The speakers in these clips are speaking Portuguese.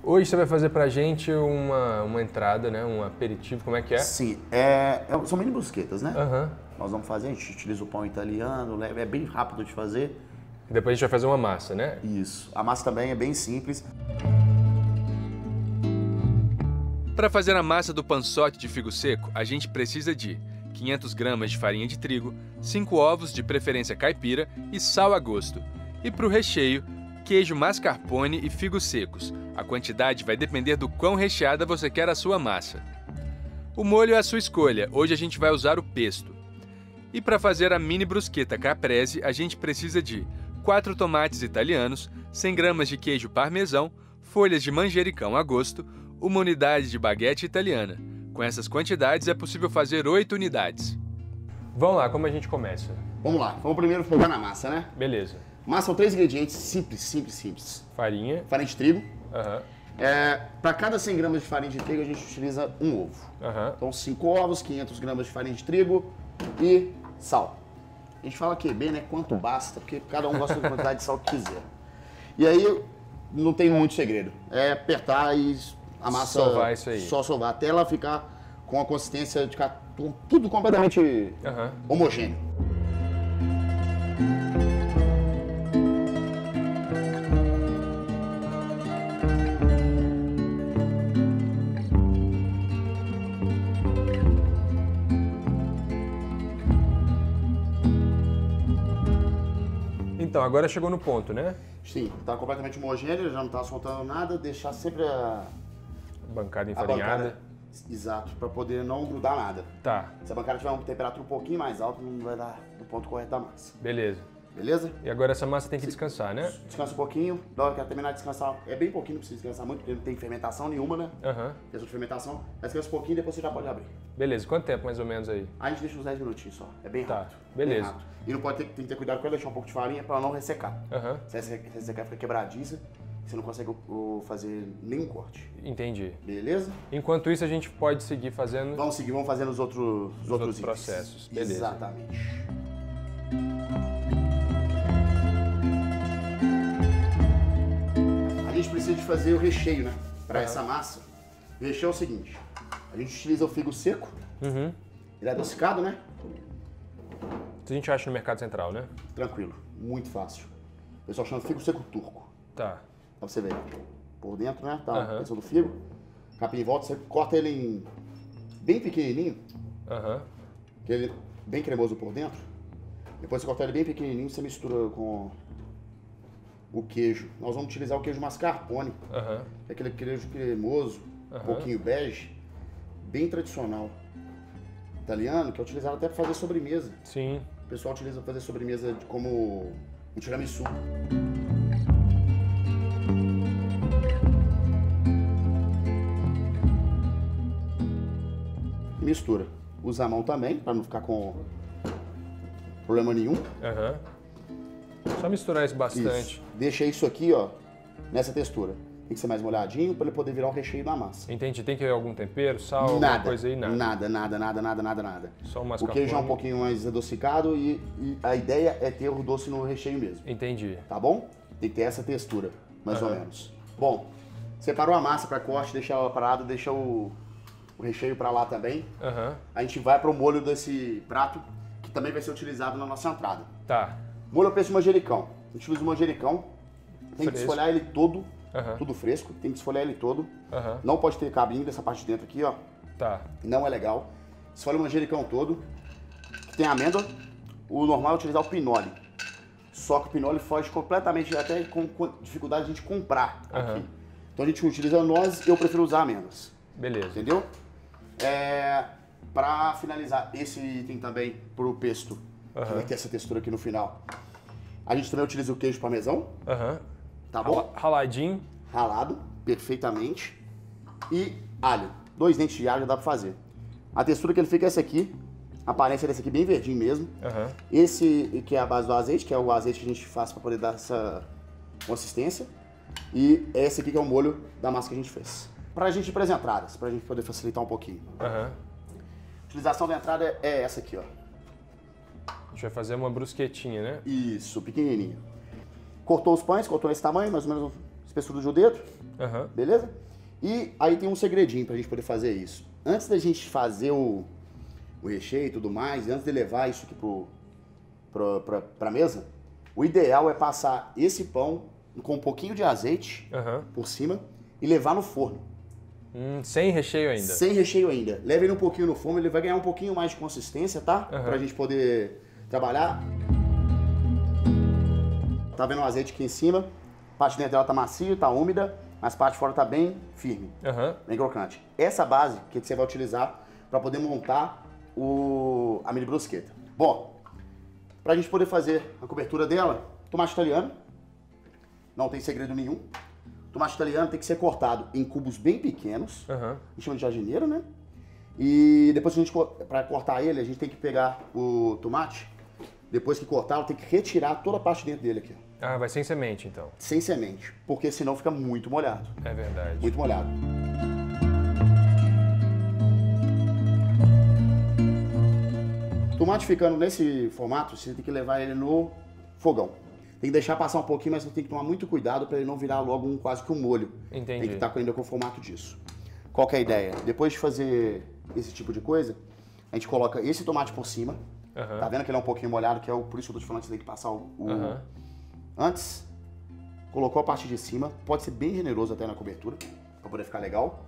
Hoje você vai fazer pra gente uma entrada, né? Um aperitivo, como é que é? Sim, são mini brusquetas, né? Aham. Nós vamos fazer, a gente utiliza o pão italiano, é bem rápido de fazer. Depois a gente vai fazer uma massa, né? Isso. A massa também é bem simples. Para fazer a massa do pansot de figo seco, a gente precisa de 500 gramas de farinha de trigo, 5 ovos, de preferência caipira, e sal a gosto. E para o recheio, queijo mascarpone e figos secos. A quantidade vai depender do quão recheada você quer a sua massa. O molho é a sua escolha, hoje a gente vai usar o pesto. E para fazer a mini brusqueta caprese, a gente precisa de 4 tomates italianos, 100 gramas de queijo parmesão, folhas de manjericão a gosto, uma unidade de baguete italiana. Com essas quantidades é possível fazer 8 unidades. Vamos lá, como a gente começa? Vamos lá, vamos primeiro focar na massa, né? Beleza. Massa são 3 ingredientes, simples. Farinha. Farinha de trigo. Aham. Para cada 100 gramas de farinha de trigo, a gente utiliza um ovo. Aham. Então, 5 ovos, 500 gramas de farinha de trigo e sal. A gente fala QB, né? Quanto basta, porque cada um gosta da quantidade de sal que quiser. E aí, não tem muito segredo. É apertar e a massa... Sovar isso aí. Só sovar, até ela ficar com a consistência de ficar tudo completamente homogêneo. Então, agora chegou no ponto, né? Sim, está completamente homogêneo, já não está soltando nada, deixar sempre a Bancada enfarinhada. bancada, exato, para poder não grudar nada. Tá, Se a bancada tiver uma temperatura um pouquinho mais alta, não vai dar no ponto correto da massa. beleza. Beleza? E agora essa massa tem que descansar, né? Descansa um pouquinho, da hora que ela terminar de descansar, é bem pouquinho, não precisa descansar muito, porque não tem fermentação nenhuma, né? Aham. Questão de fermentação, mas descansa um pouquinho e depois você já pode abrir. Beleza, quanto tempo mais ou menos aí? Aí a gente deixa uns 10 minutinhos só, é bem Tá, rápido. beleza. Bem rápido. E não pode tem que ter cuidado com ela, deixar um pouco de farinha para ela não ressecar. Aham. Se ressecar fica quebradiça, você não consegue fazer nenhum corte. Entendi. Beleza? Enquanto isso, a gente pode seguir fazendo Vamos seguir, vamos fazendo os outros itens. processos. Beleza. Exatamente. A gente precisa de fazer o recheio, né? Para essa massa. O recheio é o seguinte: a gente utiliza o figo seco, Uhum. ele é adocicado, né? Isso a gente acha no Mercado Central, né? Tranquilo, muito fácil. O pessoal chama figo seco turco. Tá. Dá pra você ver. Por dentro, né? Tá Aham. a questão do figo. Capim em volta, você corta ele em bem pequenininho, Aham. que ele é bem cremoso por dentro. Depois você corta ele bem pequenininho, você mistura com o queijo. Nós vamos utilizar o queijo mascarpone, Aham. que é aquele queijo cremoso, um pouquinho bege, bem tradicional italiano, que é utilizado até para fazer sobremesa. Sim. O pessoal utiliza para fazer sobremesa como o tiramisu. Mistura. Usa a mão também, para não ficar com problema nenhum. Aham. Só misturar isso bastante. Isso. Deixa isso aqui, ó, nessa textura. Tem que ser mais molhadinho para ele poder virar o recheio da massa. Entendi. Tem que ter algum tempero, sal, alguma coisa aí? Nada. Nada. Só o O mascarpone. queijo é um pouquinho mais adocicado e a ideia é ter o doce no recheio mesmo. Entendi. Tá bom? Tem que ter essa textura, mais ou menos. Bom, separou a massa para corte, deixa ela parada, deixa o recheio para lá também. Aham. A gente vai para o molho desse prato, que também vai ser utilizado na nossa entrada. Tá. Molho eu penso em manjericão. A gente utiliza o manjericão, tem que Fresco. desfolhar ele todo, Aham. tudo fresco, tem que desfolhar ele todo. Aham. Não pode ter cabinho dessa parte de dentro aqui, ó. Tá. Não é legal. Desfolha o manjericão todo, que tem amêndoa. O normal é utilizar o pinole. Só que o pinole foge completamente, até com dificuldade de a gente comprar Aham. aqui. Então a gente utiliza nozes, eu prefiro usar amêndoas. Beleza. Entendeu? Para finalizar esse item também pro pesto, que vai ter essa textura aqui no final. A gente também utiliza o queijo parmesão, Aham. tá bom? Raladinho. Ralado, perfeitamente. E alho. 2 dentes de alho já dá pra fazer. A textura que ele fica é essa aqui. A aparência desse aqui bem verdinho mesmo. Aham. Esse que é a base do azeite, que é o azeite que a gente faz para poder dar essa consistência. E esse aqui que é o molho da massa que a gente fez. Pra gente ir pras entradas, pra gente poder facilitar um pouquinho. Aham. A utilização da entrada é essa aqui, ó. A gente vai fazer uma brusquetinha, né? Isso, pequenininho. Cortou os pães, cortou nesse tamanho, mais ou menos a espessura de um dedo. Beleza? E aí tem um segredinho pra gente poder fazer isso. Antes da gente fazer o recheio e tudo mais, antes de levar isso aqui pra mesa, o ideal é passar esse pão com um pouquinho de azeite por cima e levar no forno. Sem recheio ainda? Sem recheio ainda. Leva ele um pouquinho no forno, ele vai ganhar um pouquinho mais de consistência, tá? Pra gente poder trabalhar. Tá vendo o azeite aqui em cima? A parte de dentro dela tá macia, tá úmida, mas a parte de fora tá bem firme, bem crocante. Essa base que você vai utilizar para poder montar a mini brusqueta. Bom, pra gente poder fazer a cobertura dela, tomate italiano, não tem segredo nenhum. Tomate italiano tem que ser cortado em cubos bem pequenos, a gente chama de jardineiro, né? E depois para cortar ele, a gente tem que pegar o tomate, depois que cortar, tem que retirar toda a parte dentro dele aqui. Ah, vai sem semente então? Sem semente, porque senão fica muito molhado. É verdade. Muito molhado. Tomate ficando nesse formato, você tem que levar ele no fogão. Tem que deixar passar um pouquinho, mas você tem que tomar muito cuidado para ele não virar logo quase que um molho. Entendi. Tem que estar ainda com o formato disso. Qual que é a ideia? Depois de fazer esse tipo de coisa, a gente coloca esse tomate por cima. Tá vendo que ele é um pouquinho molhado, que é por isso que eu tô te falando que você tem que passar Antes, colocou a parte de cima, pode ser bem generoso até na cobertura, para poder ficar legal.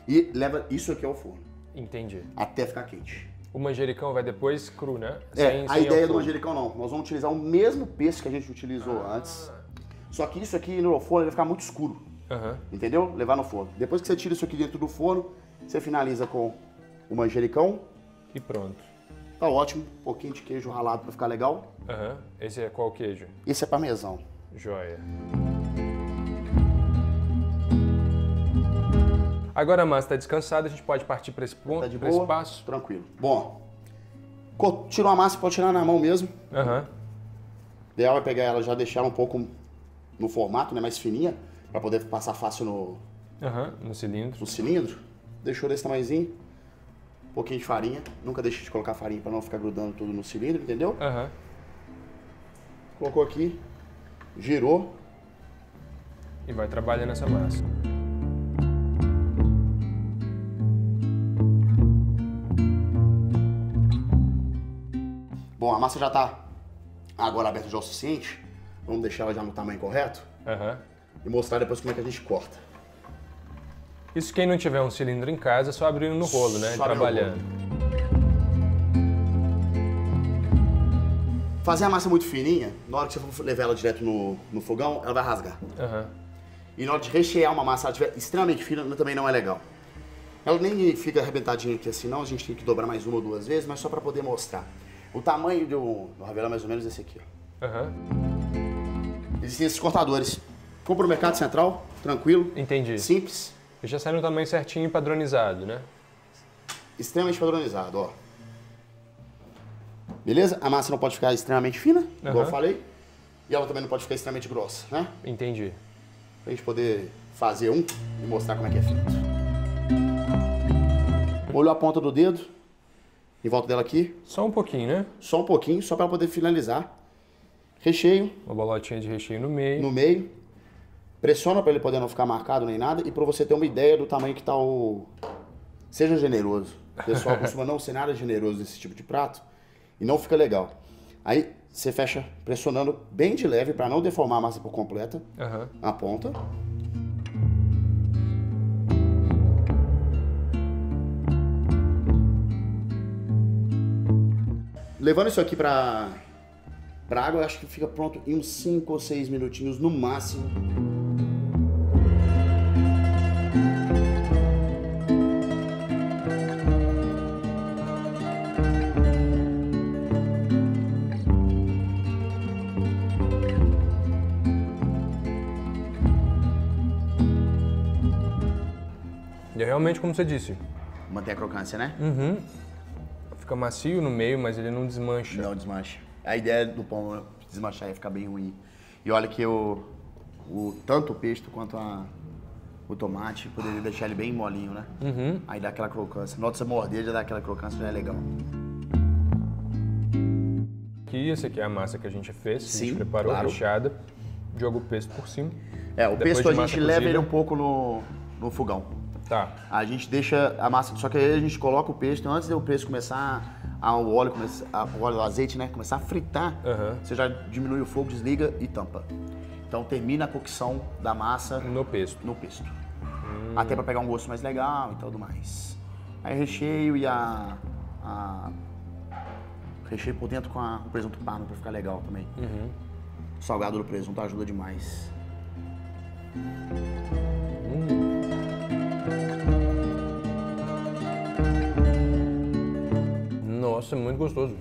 E leva isso aqui ao forno. Entendi. Até ficar quente. O manjericão vai depois cru, né? A ideia do manjericão não. Nós vamos utilizar o mesmo peixe que a gente utilizou antes. Só que isso aqui no forno vai ficar muito escuro. Entendeu? Levar no forno. Depois que você tira isso aqui dentro do forno, você finaliza com o manjericão. E pronto. Tá ótimo. Um pouquinho de queijo ralado para ficar legal. Esse é qual queijo? Esse é parmesão. Joia. Agora a massa está descansada, a gente pode partir para esse ponto, tá de para boa? esse passo? Tranquilo. Bom, tirou a massa, pode tirar na mão mesmo. O ideal é pegar ela, já deixar ela um pouco no formato, né, mais fininha, para poder passar fácil no cilindro. No cilindro. Deixou desse tamanhozinho. Um pouquinho de farinha. Nunca deixe de colocar farinha para não ficar grudando tudo no cilindro, entendeu? Colocou aqui, girou. E vai trabalhando essa massa. Bom, a massa já está agora aberta já o suficiente. Vamos deixar ela já no tamanho correto. E mostrar depois como é que a gente corta. Isso quem não tiver um cilindro em casa, é só abrindo no rolo, né? Trabalhando. Fazer a massa muito fininha, na hora que você for levar ela direto no fogão, ela vai rasgar. E na hora de rechear uma massa, se ela estiver extremamente fina, também não é legal. Ela nem fica arrebentadinha aqui assim, não. A gente tem que dobrar mais uma ou duas vezes, mas só para poder mostrar. O tamanho do ravioli é mais ou menos esse aqui. Existem esses cortadores. Compra no Mercado Central, tranquilo. Entendi. Simples. E já sai no tamanho certinho e padronizado, né? Extremamente padronizado, ó. Beleza? A massa não pode ficar extremamente fina, igual eu falei. E ela também não pode ficar extremamente grossa, né? Entendi. Pra gente poder fazer e mostrar como é que é feito. Molhou a ponta do dedo. Em volta dela aqui. Só um pouquinho, né? Só um pouquinho, só para poder finalizar. Recheio. Uma bolotinha de recheio no meio. No meio. Pressiona para ele poder não ficar marcado nem nada e para você ter uma ideia do tamanho que tá o... Seja generoso. O pessoal costuma não ser nada generoso nesse tipo de prato e não fica legal. Aí você fecha pressionando bem de leve para não deformar a massa por completa. A ponta. Levando isso aqui pra água, eu acho que fica pronto em uns 5 ou 6 minutinhos no máximo. E é realmente como você disse. Mantém a crocância, né? Fica macio no meio, mas ele não desmancha. Não desmancha. A ideia do pão desmanchar ia ficar bem ruim. E olha que tanto o pesto quanto o tomate poderia deixar ele bem molinho, né? Aí dá aquela crocância. Nota você morder, já dá aquela crocância, já é legal. Aqui, essa aqui é a massa que a gente fez, Sim, a gente preparou, claro. recheada. Joga o pesto por cima. O Depois pesto a de massa gente leva cozida. ele um pouco no fogão. Tá. A gente deixa a massa, só que aí a gente coloca o pesto, antes do pesto começar, o azeite, né, começar a fritar, você já diminui o fogo, desliga e tampa. Então termina a cocção da massa No pesto. no pesto. Até para pegar um gosto mais legal e tudo mais. Aí recheio e recheio por dentro com o presunto parma para ficar legal também. O salgado do presunto ajuda demais. Nossa, é muito gostoso.